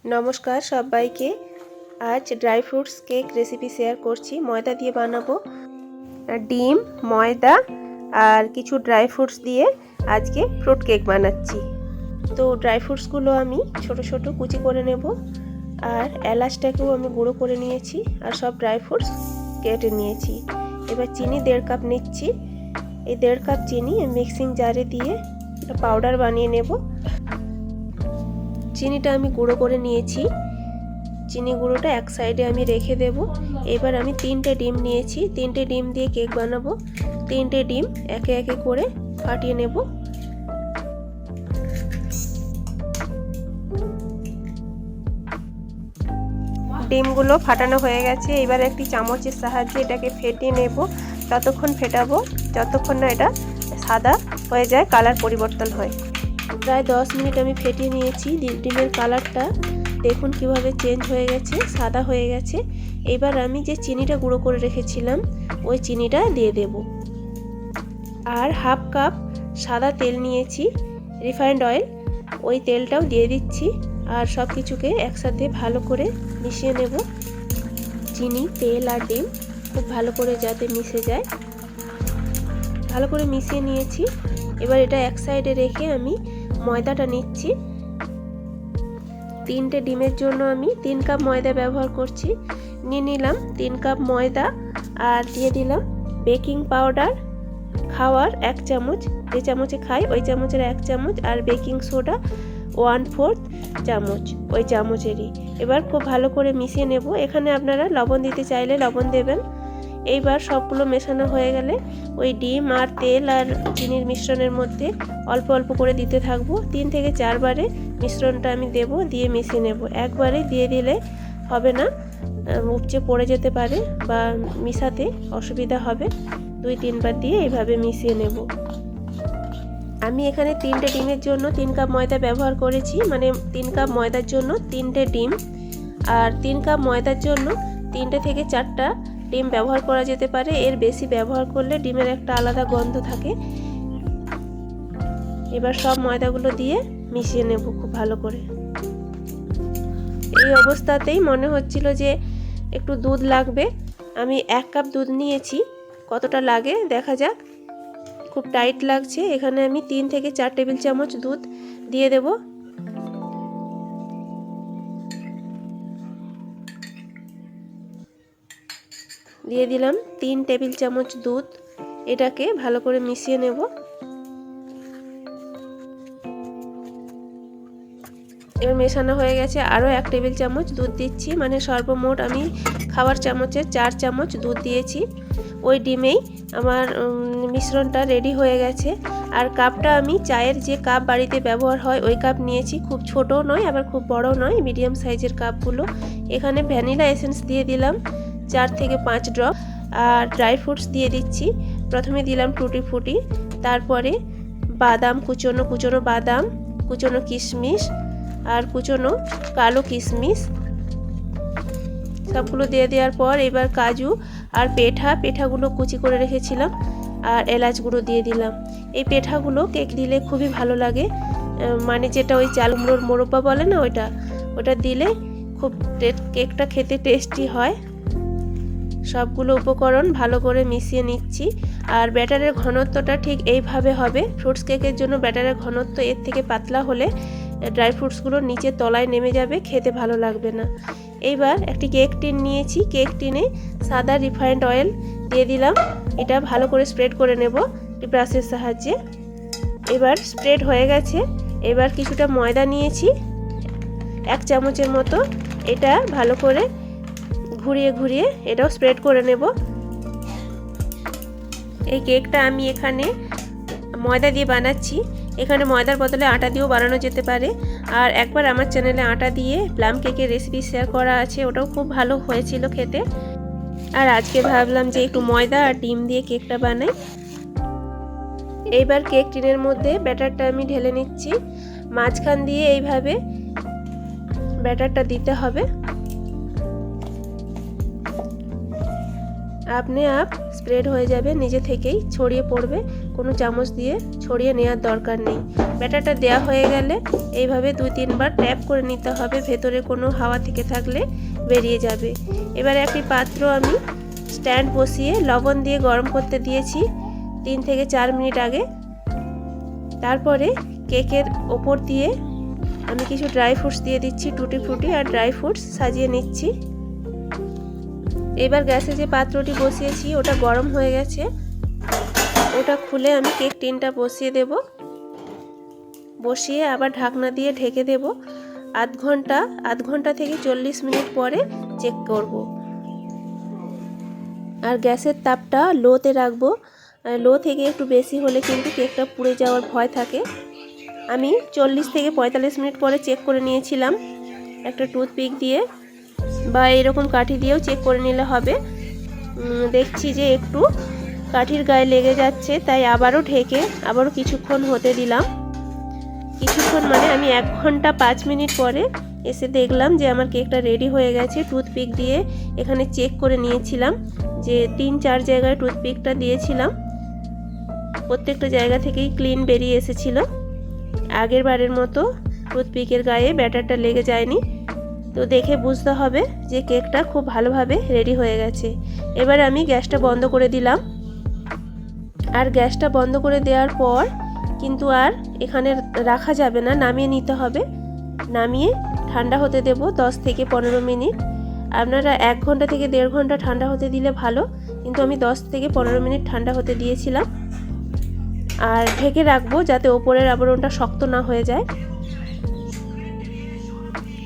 नमस्कार सबाइके आज dry fruits cake recipe share करছি ময়দা দিয়ে বানাবো ডিম ময়দা আর কিছু ড্রাই ফ্রুটস দিয়ে আজকে ফ্রুট কেক বানাচ্ছি। তো ড্রাই ফ্রুটসগুলো আমি ছোট ছোট কুচি করে নেব আর এলাচটাকেও আমি গুঁড়ো করে নিয়েছি আর সব ড্রাই ফ্রুটস কেটে নিয়েছি। এবার চিনি 1.5 কাপ নিচ্ছি। এই 1.5 কাপ চিনি মিক্সিং জারে দিয়ে একটা পাউডার বানিয়ে নেব। চিনিটা আমি গুঁড়ো করে নিয়েছি। চিনি গুঁড়োটা এক সাইডে আমি রেখে দেব। এবার আমি 3টে ডিম নিয়েছি। 3টে ডিম দিয়ে কেক বানাবো। 3টে ডিম একে একে করে ফাটিয়ে নেব। ডিমগুলো ফাটানো হয়ে গেছে। এবার একটি চামচের সাহায্যে এটাকে ফেটিয়ে নেব। ততক্ষণ ফেটাবো যতক্ষণ না এটা সাদা হয়ে যায়, কালার পরিবর্তন হয়। প্রায় 10 মিনিট আমি ফেটিয়ে নিয়েছি। ডিমের কালারটা দেখুন কিভাবে চেঞ্জ হয়ে গেছে, সাদা হয়ে গেছে। এবার আমি যে চিনিটা গুঁড়ো করে রেখেছিলাম ওই চিনিটা দিয়ে দেব। আর হাফ কাপ সাদা তেল নিয়েছি, রিফাইন্ড অয়েল, ওই তেলটাও দিয়ে দিচ্ছি। আর সব কিছুকে একসাথে ভালো করে মিশিয়ে নেব। চিনি, তেল আর ডিম খুব ভালো করে যাতে মিশে যায়, ভালো করে মিশিয়ে নিয়েছি। এবার এটা এক সাইডে রেখে আমি ময়দাটা নিচ্ছি। 3টে ডিমের জন্য আমি 3 কাপ ময়দা ব্যবহার করছি। নিয়ে নিলাম 3 কাপ ময়দা আর দিয়ে দিলাম বেকিং পাউডার খাওয়ার 1 চামচ, যে চামচে খাই ওই চামচের 1 চামচ, আর বেকিং সোডা 1/4 চামচ ওই চামচেরই। এবার খুব ভালো করে মিশিয়ে নেব। এখানে আপনারা লবণ দিতে চাইলে লবণ দেবেন। এইবার সবগুলো মেশানো হয়ে গেলে ওই ডিম আর তেল আর চিনির মিশ্রণের মধ্যে অল্প অল্প করে দিতে থাকবো। 3 থেকে 4 বারে মিশ্রণটা আমি দেব, দিয়ে মিশিয়ে নেব। একবারে দিয়ে দিলে হবে না, উপচে পড়ে যেতে পারে বা মিশাতে অসুবিধা হবে। 2-3 বার দিয়ে এইভাবে মিশিয়ে নেব। আমি এখানে 3টে ডিমের জন্য 3 কাপ ময়দা ব্যবহার করেছি, মানে 3 কাপ ময়দার জন্য 3টে ডিম। আর 3 কাপ ময়দার জন্য 3টে থেকে 4টা ডিম ব্যবহার করা যেতে পারে। এর বেশি ব্যবহার করলে ডিমের একটা আলাদা গন্ধ থাকে। এবার সব ময়দাগুলো দিয়ে মিশিয়ে নেব খুব ভালো করে। এই অবস্থাতেই মনে হচ্ছিল যে একটু দুধ লাগবে। আমি 1 কাপ দুধ নিয়েছি, কতটা লাগে দেখা যাক। খুব টাইট লাগছে। এখানে আমি 3 থেকে 4 টেবিল চামচ দুধ দিয়ে দেব। দিয়ে দিলাম 3 টেবিল চামচ দুধ। এটাকে ভালো করে মিশিয়ে নেব। এবার মেশানো হয়ে গেছে। আরও 1 টেবিল চামচ দুধ দিচ্ছি, মানে সর্বমোট আমি খাবার চামচের 4 চামচ দুধ দিয়েছি। ওই ডিমেই আমার মিশ্রণটা রেডি হয়ে গেছে। আর কাপটা আমি চায়ের যে কাপ বাড়িতে ব্যবহার হয় ওই কাপ নিয়েছি। খুব ছোট নয় আবার খুব বড় নয়, মিডিয়াম সাইজের কাপগুলো। এখানে ভ্যানিলা এসেন্স দিয়ে দিলাম 4 থেকে 5 ড্রপ। আর ড্রাই ফ্রুটস দিয়ে দিচ্ছি। প্রথমে দিলাম টুটি ফুটি, তারপরে বাদাম, কুচনো বাদাম, কুচনো কিশমিশ আর কুচনো কালো কিশমিশ সবগুলো দিয়ে দেওয়ার পর এবার কাজু আর পেঠাগুলো কুচি করে রেখেছিলাম আর এলাচ গুঁড়ো দিয়ে দিলাম। এই পেঠাগুলো কেক দিলে খুবই ভালো লাগে, মানে যেটা ওই চাল কুমড়োর মোরব্বা বলে না, ওটা দিলে খুব কেকটা খেতে টেস্টি হয়। সবগুলো উপকরণ ভালো করে মিশিয়ে নিচ্ছি। আর ব্যাটারের ঘনত্বটা ঠিক এইভাবে হবে। ফ্রুটস কেকের জন্য ব্যাটারের ঘনত্ব এর থেকে পাতলা হলে ড্রাই ফ্রুটসগুলো নিচে তলায় নেমে যাবে, খেতে ভালো লাগবে না। এইবার একটি কেক টিন নিয়েছি। কেক টিনে সাদা রিফাইন্ড অয়েল দিয়ে দিলাম। এটা ভালো করে স্প্রেড করে নেব ব্রাশের সাহায্যে। এবার স্প্রেড হয়ে গেছে। এবার কিছুটা ময়দা নিয়েছি 1 চামচের মতো। এটা ভালো করে ঘুরিয়ে এটাও স্প্রেড করে নেব। এই কেকটা আমি এখানে ময়দা দিয়ে বানাচ্ছি। এখানে ময়দার বদলে আটা দিয়েও বানানো যেতে পারে। আর একবার আমার চ্যানেলে আটা দিয়ে প্লাম কেকের রেসিপি শেয়ার করা আছে, ওটাও খুব ভালো হয়েছিল খেতে। আর আজকে ভাবলাম যে একটু ময়দা আর ডিম দিয়ে কেকটা বানাই। এইবার কেক টিনের মধ্যে ব্যাটারটা আমি ঢেলে নিচ্ছি। মাঝখান দিয়ে এইভাবে ব্যাটারটা দিতে হবে। আপনি স্প্রেড হয়ে যাবে, নিজে থেকেই ছড়িয়ে পড়বে, কোনো চামচ দিয়ে ছড়িয়ে নেওয়ার দরকার নেই। ব্যাটারটা দেওয়া হয়ে গেলে এইভাবে 2-3 বার ট্যাপ করে নিতে হবে, ভেতরে কোনো হাওয়া থেকে থাকলে বেরিয়ে যাবে। এবারে একটি পাত্র আমি স্ট্যান্ড বসিয়ে লবণ দিয়ে গরম করতে দিয়েছি 3 থেকে 4 মিনিট আগে। তারপরে কেকের ওপর দিয়ে আমি কিছু ড্রাই ফ্রুটস দিয়ে দিচ্ছি, টুটি ফ্রুটি আর ড্রাই ফ্রুটস সাজিয়ে নিচ্ছি। এবার গ্যাসে যে পাত্রটি বসিয়েছি ওটা গরম হয়ে গেছে, ওটা খুলে আমি কেক টিনটা বসিয়ে দেব। বসিয়ে আবার ঢাকনা দিয়ে ঢেকে দেব। আধ ঘন্টা থেকে 40 মিনিট পরে চেক করব। আর গ্যাসের তাপটা লোতে রাখবো, লো থেকে একটু বেশি হলে কিন্তু কেকটা পুড়ে যাওয়ার ভয় থাকে। আমি 40 থেকে 45 মিনিট পরে চেক করে নিয়েছিলাম একটা টুথপিক দিয়ে, বা এরকম কাঠি দিয়েও চেক করে নিলে হবে। দেখছি যে একটু কাঠির গায়ে লেগে যাচ্ছে, তাই আবারও ঢেকে আবারও কিছুক্ষণ হতে দিলাম। কিছুক্ষণ মানে আমি 1 ঘন্টা 5 মিনিট পরে এসে দেখলাম যে আমার কেকটা রেডি হয়ে গেছে। টুথপিক দিয়ে এখানে চেক করে নিয়েছিলাম যে 3-4 জায়গায় টুথপিকটা দিয়েছিলাম, প্রত্যেকটা জায়গা থেকেই ক্লিন বেরিয়ে এসেছিল। আগের বারের মতো টুথপিকের গায়ে ব্যাটারটা লেগে যায়নি। তো দেখে বুঝতে হবে যে কেকটা খুব ভালোভাবে রেডি হয়ে গেছে। এবার আমি গ্যাসটা বন্ধ করে দিলাম। আর গ্যাসটা বন্ধ করে দেওয়ার পর কিন্তু আর এখানে রাখা যাবে না, নামিয়ে নিতে হবে। নামিয়ে ঠান্ডা হতে দেব 10 থেকে 15 মিনিট। আপনারা 1 ঘন্টা থেকে 1.5 ঘন্টা ঠান্ডা হতে দিলে ভালো, কিন্তু আমি 10 থেকে 15 মিনিট ঠান্ডা হতে দিয়েছিলাম। আর ঢেকে রাখবো যাতে ওপরের আবরণটা শক্ত না হয়ে যায়।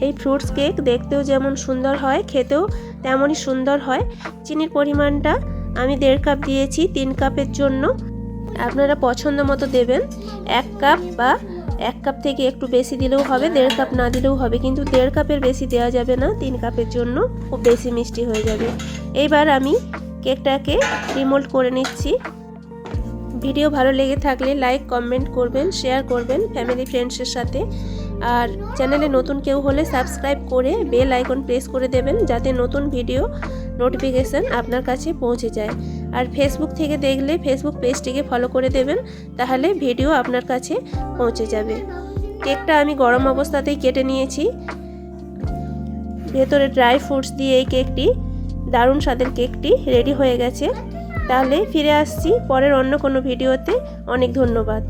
এই ফ্রুটস কেক দেখতেও যেমন সুন্দর হয়, খেতেও তেমনই সুন্দর হয়। চিনির পরিমাণটা আমি 1.5 কাপ দিয়েছি 3 কাপের জন্য। আপনারা পছন্দ মতো দেবেন। 1 কাপ বা 1 কাপ থেকে একটু বেশি দিলেও হবে, 1.5 কাপ না দিলেও হবে, কিন্তু 1.5 কাপের বেশি দেওয়া যাবে না, 3 কাপের জন্য খুব বেশি মিষ্টি হয়ে যাবে। এইবার আমি কেকটাকে রিমোল্ড করে নিচ্ছি। ভিডিও ভালো লেগে থাকলে লাইক কমেন্ট করবেন, শেয়ার করবেন ফ্যামিলি ফ্রেন্ডসের সাথে। আর চ্যানেলে নতুন কেউ হলে সাবস্ক্রাইব করে বেল আইকন প্রেস করে দেবেন, যাতে নতুন ভিডিও নোটিফিকেশান আপনার কাছে পৌঁছে যায়। আর ফেসবুক থেকে দেখলে ফেসবুক পেজটিকে ফলো করে দেবেন, তাহলে ভিডিও আপনার কাছে পৌঁছে যাবে। কেকটা আমি গরম অবস্থাতেই কেটে নিয়েছি। ভেতরে ড্রাই ফ্রুটস দিয়ে এই কেকটি, দারুণ স্বাদের কেকটি রেডি হয়ে গেছে। তাহলে ফিরে আসছি পরের অন্য কোনো ভিডিওতে। অনেক ধন্যবাদ।